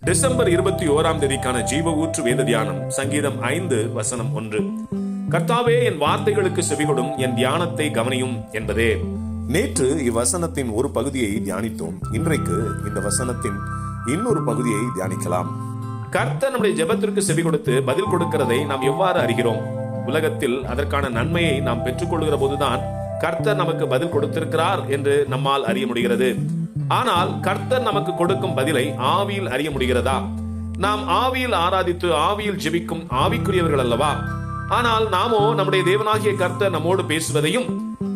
December 21ஆம் தேதிக்கான ஜீவ ஊற்று வேத தியானம் சங்கீதம் 5:1. கர்த்தாவே, என் வார்த்தைகளுக்கு செவிகொடும், என் தியானத்தை கவனியும் என்பதே. நேற்று இவ்வசனத்தின் ஒரு பகுதியை தியானித்தோம். இன்றைக்கு இந்த வசனத்தின் இன்னொரு பகுதியை தியானிக்கலாம். கர்த்தர் நம்முடைய ஜெபத்திற்கு செவி கொடுத்து பதில் கொடுக்கிறதை நாம் எவ்வாறு அறிகிறோம்? உலகத்தில் அதற்கான நன்மையை நாம் பெற்றுக்கொள்கிற போதுதான் கர்த்தர் நமக்கு பதில் கொடுத்திருக்கிறார் என்று நம்மால் அறிய முடிகிறது. ஆனால் கர்த்தர் நமக்கு கொடுக்கும் பதிலை ஆவியில் அறிய முடிகிறதா? நாம் ஆவியில் ஆராதித்து ஆவியில் ஜெபிக்கும் ஆவிக்குரியவர்கள் அல்லவா? ஆனால் நாமோ நம்முடைய தேவனாகிய கர்த்தர் நம்மோடு பேசுவதையும்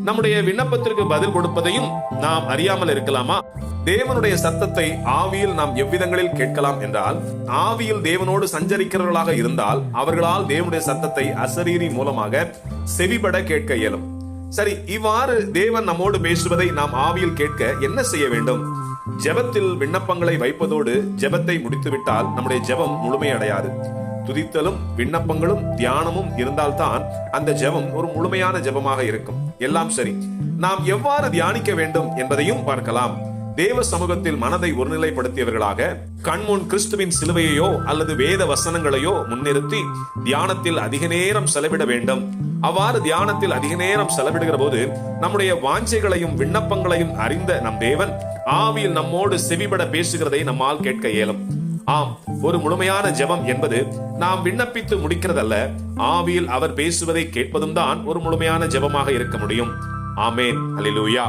நம்முடைய விண்ணப்பத்திற்கு பதில் கொடுப்பதையும் நாம் அறியாமல் இருக்கலாமா? தேவனுடைய சத்தத்தை ஆவியில் நாம் எவ்விதங்களில் கேட்கலாம் என்றால், ஆவியில் தேவனோடு சஞ்சரிக்கிறவர்களாக இருந்தால் அவர்களால் தேவனுடைய சத்தத்தை அசரீரி மூலமாக செவிபட கேட்க இயலும். சரி, இவ்வாறு தேவன் நம்மோடு பேசுவதை நாம் ஆவியில் கேட்க என்ன செய்ய வேண்டும்? ஜெபத்தில் விண்ணப்பங்களை வைப்பதோடு ஜெபத்தை முடித்துவிட்டால் நம்முடைய ஜெபம் முழுமையடையாது. துதித்தலும் விண்ணப்பங்களும் தியானமும் இருந்தால்தான் அந்த ஜெபம் ஒரு முழுமையான ஜெபமாக இருக்கும். எல்லாம் சரி, நாம் எவ்வாறு தியானிக்க வேண்டும் என்பதையும் பார்க்கலாம். தேவ சமூகத்தில் மனதை ஒருநிலைப்படுத்தியவர்களாக கண்முன் கிறிஸ்துவின் சிலுவையோ அல்லது வேத வசனங்களையோ முன்னிறுத்தி தியானத்தில் அதிக நேரம் செலவிட வேண்டும். அவ்வாறு தியானத்தில் அதிக நேரம் செலவிடுகிற போது நம்முடைய வாஞ்சைகளையும் விண்ணப்பங்களையும் அறிந்த நம் தேவன் ஆவியில் நம்மோடு செவிபட பேசுகிறதை நம்மால் கேட்க இயலும். ஆம், ஒரு முழுமையான ஜெபம் என்பது நாம் விண்ணப்பித்து முடிக்கிறதல்ல, ஆவியில் அவர் பேசுவதை கேட்பதும் தான் ஒரு முழுமையான ஜெபமாக இருக்க முடியும். ஆமேன். அல்லேலூயா.